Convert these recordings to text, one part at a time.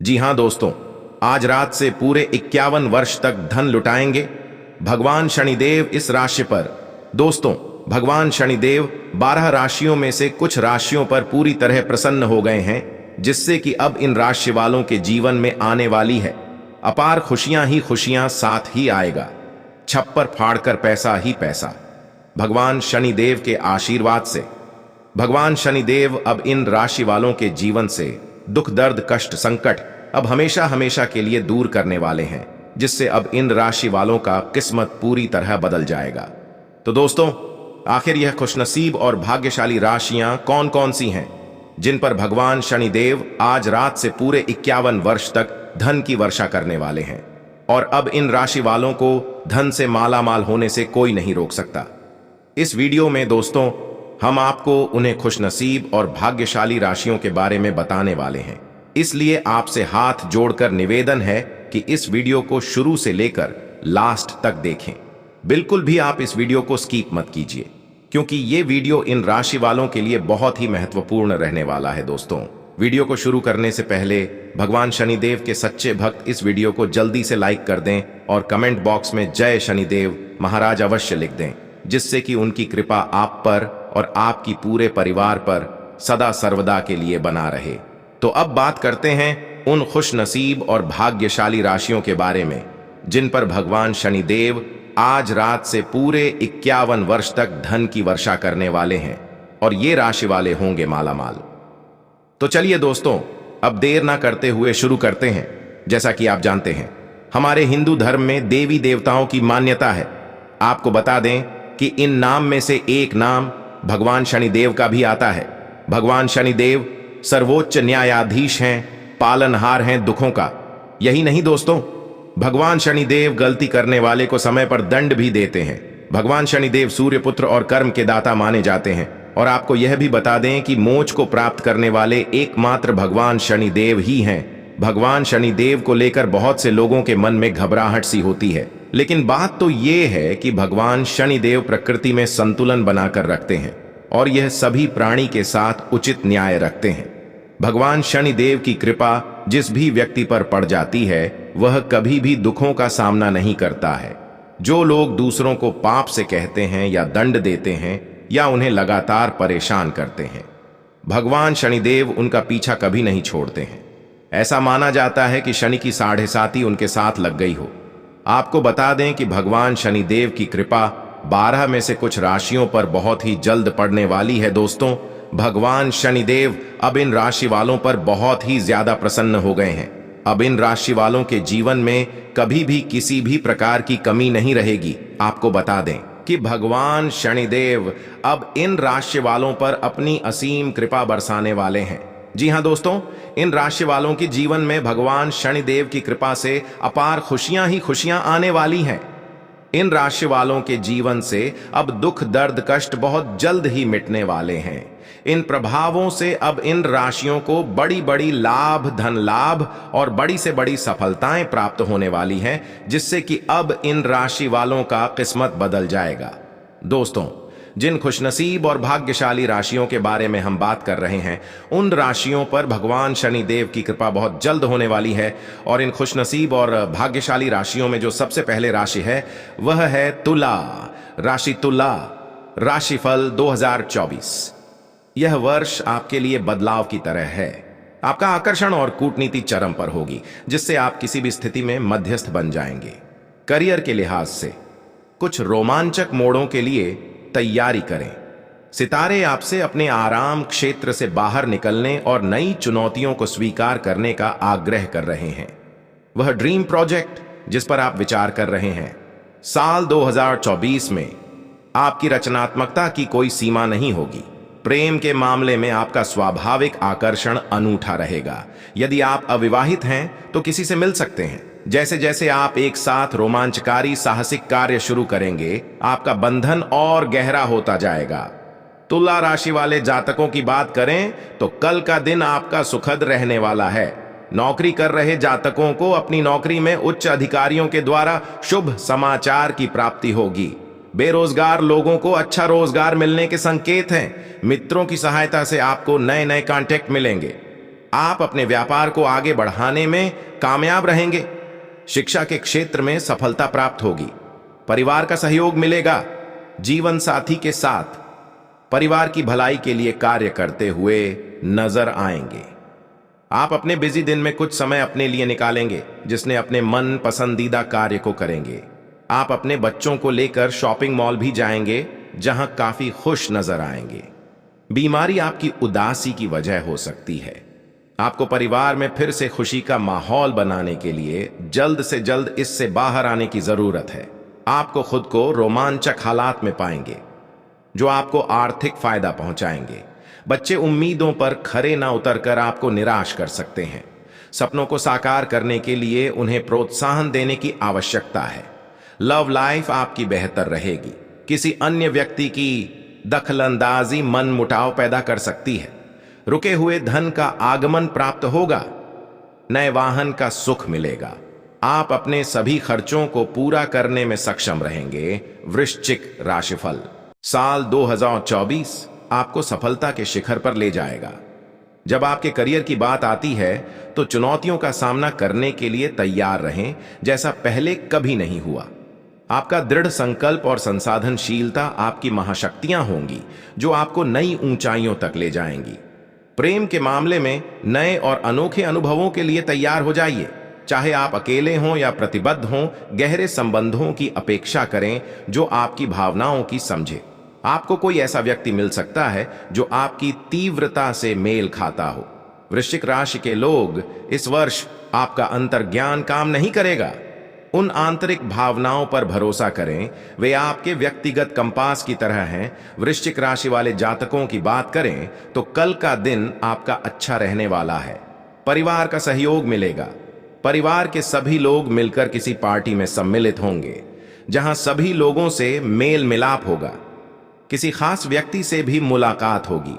जी हां दोस्तों, आज रात से पूरे 51 वर्ष तक धन लुटाएंगे भगवान शनिदेव इस राशि पर। दोस्तों, भगवान शनिदेव 12 राशियों में से कुछ राशियों पर पूरी तरह प्रसन्न हो गए हैं, जिससे कि अब इन राशि वालों के जीवन में आने वाली है अपार खुशियां ही खुशियां, साथ ही आएगा छप्पर फाड़कर पैसा ही पैसा। भगवान शनिदेव के आशीर्वाद से भगवान शनिदेव अब इन राशि वालों के जीवन से दुख, दर्द, कष्ट, संकट अब हमेशा हमेशा के लिए दूर करने वाले हैं, जिससे अब इन राशि वालों का किस्मत पूरी तरह बदल जाएगा। तो दोस्तों, आखिर यह खुशनसीब और भाग्यशाली राशियां कौन कौन सी हैं जिन पर भगवान शनिदेव आज रात से पूरे 51 वर्ष तक धन की वर्षा करने वाले हैं, और अब इन राशि वालों को धन से मालामाल होने से कोई नहीं रोक सकता। इस वीडियो में दोस्तों, हम आपको उन्हें खुशनसीब और भाग्यशाली राशियों के बारे में बताने वाले हैं, इसलिए आपसे हाथ जोड़कर निवेदन है कि इस वीडियो को शुरू से लेकर लास्ट तक देखें। बिल्कुल भी आप इस वीडियो को स्किप मत कीजिए, क्योंकि ये वीडियो इन राशि वालों के लिए बहुत ही महत्वपूर्ण रहने वाला है। दोस्तों, वीडियो को शुरू करने से पहले भगवान शनिदेव के सच्चे भक्त इस वीडियो को जल्दी से लाइक कर दें और कमेंट बॉक्स में जय शनिदेव महाराज अवश्य लिख दें, जिससे कि उनकी कृपा आप पर और आपकी पूरे परिवार पर सदा सर्वदा के लिए बना रहे। तो अब बात करते हैं उन खुशनसीब और भाग्यशाली राशियों के बारे में जिन पर भगवान शनिदेव आज रात से पूरे 51 वर्ष तक धन की वर्षा करने वाले हैं, और ये राशि वाले होंगे मालामाल। तो चलिए दोस्तों, अब देर ना करते हुए शुरू करते हैं। जैसा कि आप जानते हैं, हमारे हिंदू धर्म में देवी देवताओं की मान्यता है। आपको बता दें कि इन नाम में से एक नाम भगवान शनिदेव का भी आता है। भगवान शनिदेव सर्वोच्च न्यायाधीश हैं, पालनहार हैं दुखों का। यही नहीं दोस्तों, भगवान शनिदेव गलती करने वाले को समय पर दंड भी देते हैं। भगवान शनिदेव सूर्यपुत्र और कर्म के दाता माने जाते हैं, और आपको यह भी बता दें कि मोक्ष को प्राप्त करने वाले एकमात्र भगवान शनिदेव ही हैं। भगवान शनिदेव को लेकर बहुत से लोगों के मन में घबराहट सी होती है, लेकिन बात तो ये है कि भगवान शनिदेव प्रकृति में संतुलन बनाकर रखते हैं, और यह सभी प्राणी के साथ उचित न्याय रखते हैं। भगवान शनिदेव की कृपा जिस भी व्यक्ति पर पड़ जाती है, वह कभी भी दुखों का सामना नहीं करता है। जो लोग दूसरों को पाप से कहते हैं या दंड देते हैं या उन्हें लगातार परेशान करते हैं, भगवान शनिदेव उनका पीछा कभी नहीं छोड़ते हैं। ऐसा माना जाता है कि शनि की 7.5 उनके साथ लग गई हो। आपको बता दें कि भगवान शनिदेव की कृपा 12 में से कुछ राशियों पर बहुत ही जल्द पड़ने वाली है। दोस्तों, भगवान शनिदेव अब इन राशि वालों पर बहुत ही ज्यादा प्रसन्न हो गए हैं। अब इन राशि वालों के जीवन में कभी भी किसी भी प्रकार की कमी नहीं रहेगी। आपको बता दें कि भगवान शनिदेव अब इन राशि वालों पर अपनी असीम कृपा बरसाने वाले हैं। जी हां दोस्तों, इन राशि वालों के जीवन में भगवान शनिदेव की कृपा से अपार खुशियां ही खुशियां आने वाली हैं। इन राशि वालों के जीवन से अब दुख, दर्द, कष्ट बहुत जल्द ही मिटने वाले हैं। इन प्रभावों से अब इन राशियों को बड़ी बड़ी लाभ, धन लाभ और बड़ी से बड़ी सफलताएं प्राप्त होने वाली हैं, जिससे कि अब इन राशि वालों का किस्मत बदल जाएगा। दोस्तों, जिन खुशनसीब और भाग्यशाली राशियों के बारे में हम बात कर रहे हैं, उन राशियों पर भगवान शनिदेव की कृपा बहुत जल्द होने वाली है। और इन खुशनसीब और भाग्यशाली राशियों में जो सबसे पहले राशि है, वह है तुला राशि। तुला राशिफल 2024। यह वर्ष आपके लिए बदलाव की तरह है। आपका आकर्षण और कूटनीति चरम पर होगी, जिससे आप किसी भी स्थिति में मध्यस्थ बन जाएंगे। करियर के लिहाज से कुछ रोमांचक मोड़ों के लिए तैयारी करें। सितारे आपसे अपने आराम क्षेत्र से बाहर निकलने और नई चुनौतियों को स्वीकार करने का आग्रह कर रहे हैं। वह ड्रीम प्रोजेक्ट जिस पर आप विचार कर रहे हैं, साल 2024 में आपकी रचनात्मकता की कोई सीमा नहीं होगी। प्रेम के मामले में आपका स्वाभाविक आकर्षण अनूठा रहेगा। यदि आप अविवाहित हैं तो किसी से मिल सकते हैं। जैसे जैसे आप एक साथ रोमांचकारी साहसिक कार्य शुरू करेंगे, आपका बंधन और गहरा होता जाएगा। तुला राशि वाले जातकों की बात करें तो कल का दिन आपका सुखद रहने वाला है। नौकरी कर रहे जातकों को अपनी नौकरी में उच्च अधिकारियों के द्वारा शुभ समाचार की प्राप्ति होगी। बेरोजगार लोगों को अच्छा रोजगार मिलने के संकेत हैं। मित्रों की सहायता से आपको नए नए कॉन्टैक्ट मिलेंगे। आप अपने व्यापार को आगे बढ़ाने में कामयाब रहेंगे। शिक्षा के क्षेत्र में सफलता प्राप्त होगी। परिवार का सहयोग मिलेगा। जीवन साथी के साथ परिवार की भलाई के लिए कार्य करते हुए नजर आएंगे। आप अपने बिजी दिन में कुछ समय अपने लिए निकालेंगे, जिसने अपने मन पसंदीदा कार्य को करेंगे। आप अपने बच्चों को लेकर शॉपिंग मॉल भी जाएंगे, जहां काफी खुश नजर आएंगे। बीमारी आपकी उदासी की वजह हो सकती है। आपको परिवार में फिर से खुशी का माहौल बनाने के लिए जल्द से जल्द इससे बाहर आने की जरूरत है। आपको खुद को रोमांचक हालात में पाएंगे, जो आपको आर्थिक फायदा पहुंचाएंगे। बच्चे उम्मीदों पर खरे ना उतरकर आपको निराश कर सकते हैं। सपनों को साकार करने के लिए उन्हें प्रोत्साहन देने की आवश्यकता है। लव लाइफ आपकी बेहतर रहेगी। किसी अन्य व्यक्ति की दखलंदाजी मन मुटाव पैदा कर सकती है। रुके हुए धन का आगमन प्राप्त होगा। नए वाहन का सुख मिलेगा। आप अपने सभी खर्चों को पूरा करने में सक्षम रहेंगे। वृश्चिक राशिफल। साल 2024 आपको सफलता के शिखर पर ले जाएगा। जब आपके करियर की बात आती है तो चुनौतियों का सामना करने के लिए तैयार रहें, जैसा पहले कभी नहीं हुआ। आपका दृढ़ संकल्प और संसाधनशीलता आपकी महाशक्तियां होंगी, जो आपको नई ऊंचाइयों तक ले जाएंगी। प्रेम के मामले में नए और अनोखे अनुभवों के लिए तैयार हो जाइए। चाहे आप अकेले हों या प्रतिबद्ध हों, गहरे संबंधों की अपेक्षा करें जो आपकी भावनाओं की समझे। आपको कोई ऐसा व्यक्ति मिल सकता है जो आपकी तीव्रता से मेल खाता हो। वृश्चिक राशि के लोग, इस वर्ष आपका अंतर्ज्ञान काम नहीं करेगा। उन आंतरिक भावनाओं पर भरोसा करें, वे आपके व्यक्तिगत कंपास की तरह हैं। वृश्चिक राशि वाले जातकों की बात करें तो कल का दिन आपका अच्छा रहने वाला है। परिवार का सहयोग मिलेगा। परिवार के सभी लोग मिलकर किसी पार्टी में सम्मिलित होंगे, जहां सभी लोगों से मेल मिलाप होगा। किसी खास व्यक्ति से भी मुलाकात होगी,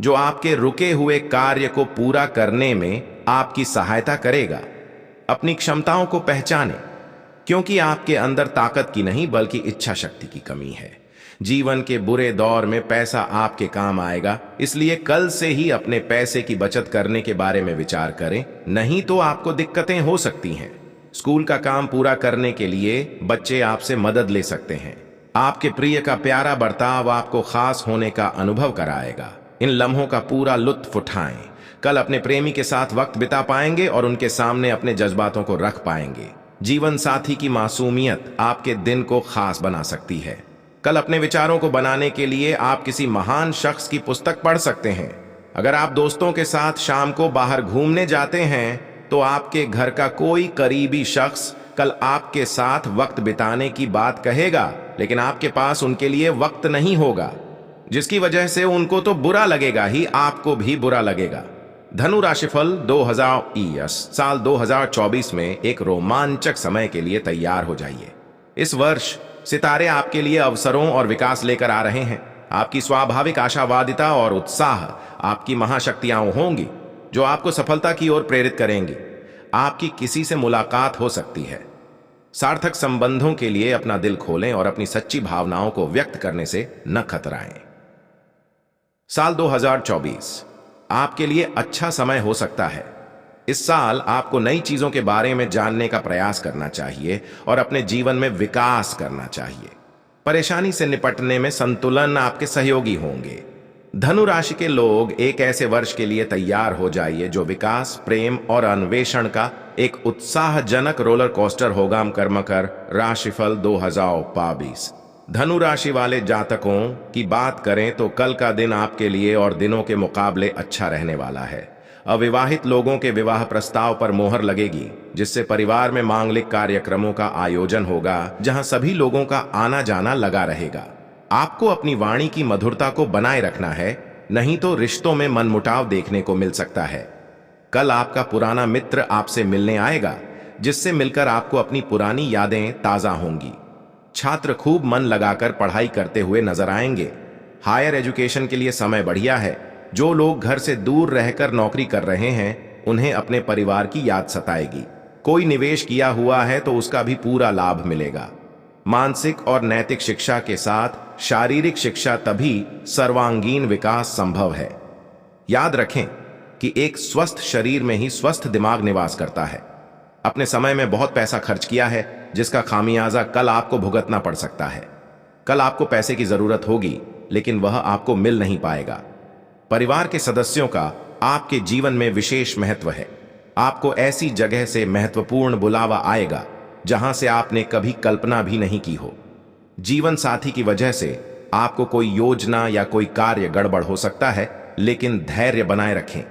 जो आपके रुके हुए कार्य को पूरा करने में आपकी सहायता करेगा। अपनी क्षमताओं को पहचानें, क्योंकि आपके अंदर ताकत की नहीं बल्कि इच्छा शक्ति की कमी है। जीवन के बुरे दौर में पैसा आपके काम आएगा, इसलिए कल से ही अपने पैसे की बचत करने के बारे में विचार करें, नहीं तो आपको दिक्कतें हो सकती हैं। स्कूल का काम पूरा करने के लिए बच्चे आपसे मदद ले सकते हैं। आपके प्रिय का प्यारा बर्ताव आपको खास होने का अनुभव कराएगा। इन लम्हों का पूरा लुत्फ उठाएं। कल अपने प्रेमी के साथ वक्त बिता पाएंगे और उनके सामने अपने जज्बातों को रख पाएंगे। जीवन साथी की मासूमियत आपके दिन को खास बना सकती है। कल अपने विचारों को बनाने के लिए आप किसी महान शख्स की पुस्तक पढ़ सकते हैं। अगर आप दोस्तों के साथ शाम को बाहर घूमने जाते हैं तो आपके घर का कोई करीबी शख्स कल आपके साथ वक्त बिताने की बात कहेगा, लेकिन आपके पास उनके लिए वक्त नहीं होगा, जिसकी वजह से उनको तो बुरा लगेगा ही, आपको भी बुरा लगेगा। धनु राशिफल 2020 साल 2024 में एक रोमांचक समय के लिए तैयार हो जाइए। इस वर्ष सितारे आपके लिए अवसरों और विकास लेकर आ रहे हैं। आपकी स्वाभाविक आशावादिता और उत्साह आपकी महाशक्तियां होंगी, जो आपको सफलता की ओर प्रेरित करेंगी। आपकी किसी से मुलाकात हो सकती है। सार्थक संबंधों के लिए अपना दिल खोलें और अपनी सच्ची भावनाओं को व्यक्त करने से न खतराएं। साल 2024 आपके लिए अच्छा समय हो सकता है। इस साल आपको नई चीजों के बारे में जानने का प्रयास करना चाहिए और अपने जीवन में विकास करना चाहिए। परेशानी से निपटने में संतुलन आपके सहयोगी होंगे। धनु राशि के लोग, एक ऐसे वर्ष के लिए तैयार हो जाइए जो विकास, प्रेम और अन्वेषण का एक उत्साहजनक रोलर कोस्टर होगा। कर्मकर राशिफल 2022। धनु राशि वाले जातकों की बात करें तो कल का दिन आपके लिए और दिनों के मुकाबले अच्छा रहने वाला है। अविवाहित लोगों के विवाह प्रस्ताव पर मोहर लगेगी, जिससे परिवार में मांगलिक कार्यक्रमों का आयोजन होगा, जहां सभी लोगों का आना जाना लगा रहेगा। आपको अपनी वाणी की मधुरता को बनाए रखना है, नहीं तो रिश्तों में मनमुटाव देखने को मिल सकता है। कल आपका पुराना मित्र आपसे मिलने आएगा, जिससे मिलकर आपको अपनी पुरानी यादें ताजा होंगी। छात्र खूब मन लगाकर पढ़ाई करते हुए नजर आएंगे। हायर एजुकेशन के लिए समय बढ़िया है। जो लोग घर से दूर रहकर नौकरी कर रहे हैं, उन्हें अपने परिवार की याद सताएगी। कोई निवेश किया हुआ है तो उसका भी पूरा लाभ मिलेगा। मानसिक और नैतिक शिक्षा के साथ शारीरिक शिक्षा, तभी सर्वांगीण विकास संभव है। याद रखें, कि एक स्वस्थ शरीर में ही स्वस्थ दिमाग निवास करता है। अपने समय में बहुत पैसा खर्च किया है, जिसका खामियाजा कल आपको भुगतना पड़ सकता है। कल आपको पैसे की जरूरत होगी, लेकिन वह आपको मिल नहीं पाएगा। परिवार के सदस्यों का आपके जीवन में विशेष महत्व है। आपको ऐसी जगह से महत्वपूर्ण बुलावा आएगा जहां से आपने कभी कल्पना भी नहीं की हो। जीवन साथी की वजह से आपको कोई योजना या कोई कार्य गड़बड़ हो सकता है, लेकिन धैर्य बनाए रखें।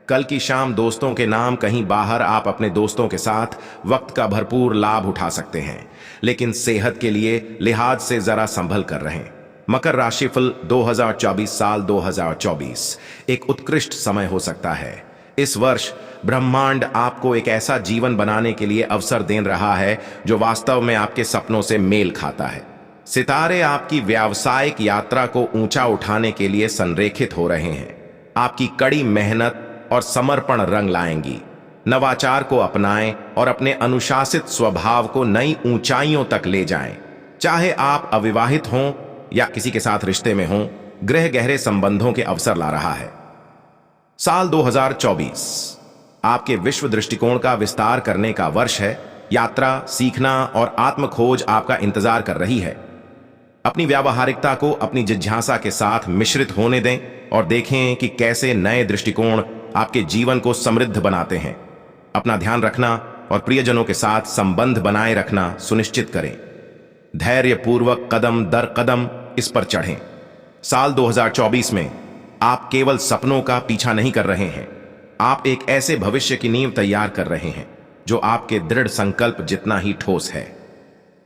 कल की शाम दोस्तों के नाम कहीं बाहर आप अपने दोस्तों के साथ वक्त का भरपूर लाभ उठा सकते हैं, लेकिन सेहत के लिए लिहाज से जरा संभल कर रहें। मकर राशिफल 2024 साल 2024 एक उत्कृष्ट समय हो सकता है। इस वर्ष ब्रह्मांड आपको एक ऐसा जीवन बनाने के लिए अवसर दे रहा है जो वास्तव में आपके सपनों से मेल खाता है। सितारे आपकी व्यावसायिक यात्रा को ऊंचा उठाने के लिए संरेखित हो रहे हैं। आपकी कड़ी मेहनत और समर्पण रंग लाएंगी। नवाचार को अपनाएं और अपने अनुशासित स्वभाव को नई ऊंचाइयों तक ले जाएं। चाहे आप अविवाहित हों या किसी के साथ रिश्ते में हों, ग्रह गहरे संबंधों के अवसर ला रहा है। साल 2024 आपके विश्व दृष्टिकोण का विस्तार करने का वर्ष है। यात्रा, सीखना और आत्मखोज आपका इंतजार कर रही है। अपनी व्यावहारिकता को अपनी जिज्ञासा के साथ मिश्रित होने दें और देखें कि कैसे नए दृष्टिकोण आपके जीवन को समृद्ध बनाते हैं। अपना ध्यान रखना और प्रियजनों के साथ संबंध बनाए रखना सुनिश्चित करें। धैर्यपूर्वक कदम दर कदम इस पर चढ़ें। साल 2024 में आप केवल सपनों का पीछा नहीं कर रहे हैं, आप एक ऐसे भविष्य की नींव तैयार कर रहे हैं जो आपके दृढ़ संकल्प जितना ही ठोस है।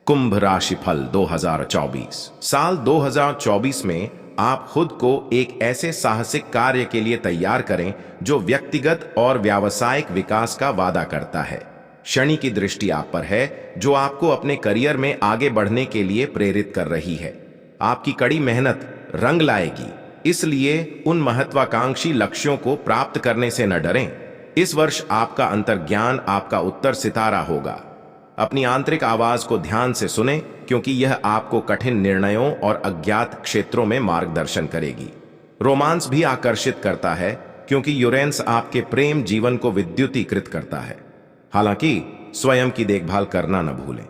कुंभ राशिफल 2024 साल 2024 में आप खुद को एक ऐसे साहसिक कार्य के लिए तैयार करें जो व्यक्तिगत और व्यावसायिक विकास का वादा करता है। शनि की दृष्टि आप पर है जो आपको अपने करियर में आगे बढ़ने के लिए प्रेरित कर रही है। आपकी कड़ी मेहनत रंग लाएगी, इसलिए उन महत्वाकांक्षी लक्ष्यों को प्राप्त करने से न डरें। इस वर्ष आपका अंतर्ज्ञान आपका उत्तर सितारा होगा। अपनी आंतरिक आवाज को ध्यान से सुने, क्योंकि यह आपको कठिन निर्णयों और अज्ञात क्षेत्रों में मार्गदर्शन करेगी। रोमांस भी आकर्षित करता है, क्योंकि यूरेनस आपके प्रेम जीवन को विद्युतीकृत करता है। हालांकि स्वयं की देखभाल करना न भूलें।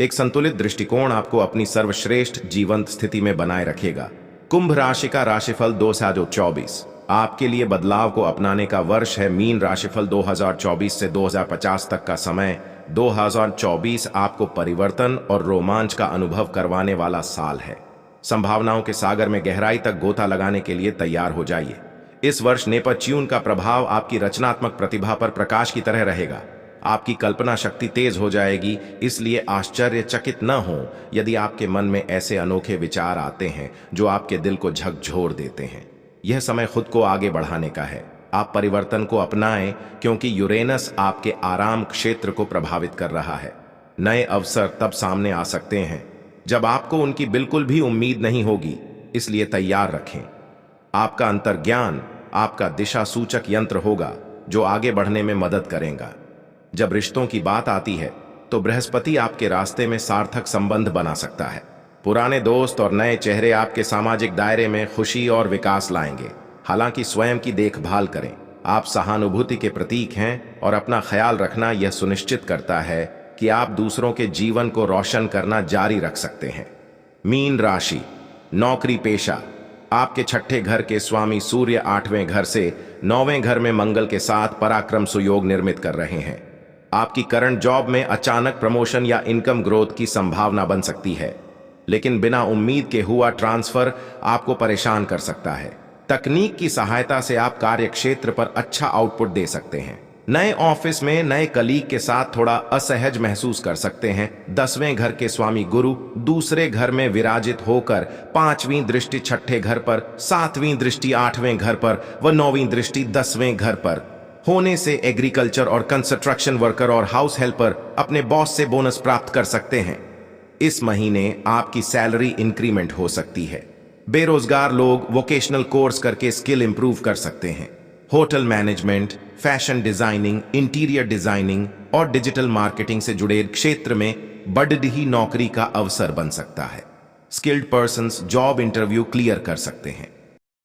एक संतुलित दृष्टिकोण आपको अपनी सर्वश्रेष्ठ जीवंत स्थिति में बनाए रखेगा। कुंभ राशि का राशिफल 2024 आपके लिए बदलाव को अपनाने का वर्ष है। मीन राशिफल 2024 से 2050 तक का समय। 2024 आपको परिवर्तन और रोमांच का अनुभव करवाने वाला साल है। संभावनाओं के सागर में गहराई तक गोता लगाने के लिए तैयार हो जाइए। इस वर्ष नेपच्यून का प्रभाव आपकी रचनात्मक प्रतिभा पर प्रकाश की तरह रहेगा। आपकी कल्पना शक्ति तेज हो जाएगी, इसलिए आश्चर्यचकित न हो यदि आपके मन में ऐसे अनोखे विचार आते हैं जो आपके दिल को झकझोर देते हैं। यह समय खुद को आगे बढ़ाने का है। आप परिवर्तन को अपनाएं, क्योंकि यूरेनस आपके आराम क्षेत्र को प्रभावित कर रहा है। नए अवसर तब सामने आ सकते हैं जब आपको उनकी बिल्कुल भी उम्मीद नहीं होगी, इसलिए तैयार रखें। आपका अंतर्ज्ञान आपका दिशा सूचक यंत्र होगा जो आगे बढ़ने में मदद करेगा। जब रिश्तों की बात आती है तो बृहस्पति आपके रास्ते में सार्थक संबंध बना सकता है। पुराने दोस्त और नए चेहरे आपके सामाजिक दायरे में खुशी और विकास लाएंगे। हालांकि स्वयं की देखभाल करें। आप सहानुभूति के प्रतीक हैं और अपना ख्याल रखना यह सुनिश्चित करता है कि आप दूसरों के जीवन को रोशन करना जारी रख सकते हैं। मीन राशि, नौकरी पेशा। आपके छठे घर के स्वामी सूर्य 8वें घर से 9वें घर में मंगल के साथ पराक्रम सुयोग निर्मित कर रहे हैं। आपकी करंट जॉब में अचानक प्रमोशन या इनकम ग्रोथ की संभावना बन सकती है, लेकिन बिना उम्मीद के हुआ ट्रांसफर आपको परेशान कर सकता है। तकनीक की सहायता से आप कार्य क्षेत्र पर अच्छा आउटपुट दे सकते हैं। नए ऑफिस में नए कलीग के साथ थोड़ा असहज महसूस कर सकते हैं। 10वें घर के स्वामी गुरु दूसरे घर में विराजित होकर 5वीं दृष्टि छठे घर पर, 7वीं दृष्टि 8वें घर पर व 9वीं दृष्टि 10वें घर पर होने से एग्रीकल्चर और कंस्ट्रक्शन वर्कर और हाउस हेल्पर अपने बॉस से बोनस प्राप्त कर सकते हैं। इस महीने आपकी सैलरी इंक्रीमेंट हो सकती है। बेरोजगार लोग वोकेशनल कोर्स करके स्किल इंप्रूव कर सकते हैं। Hotel management, fashion designing, interior designing और डिजिटल मार्केटिंग से जुड़े क्षेत्र में बढ़ी नौकरी का अवसर बन सकता है। Skilled persons job interview clear कर सकते हैं।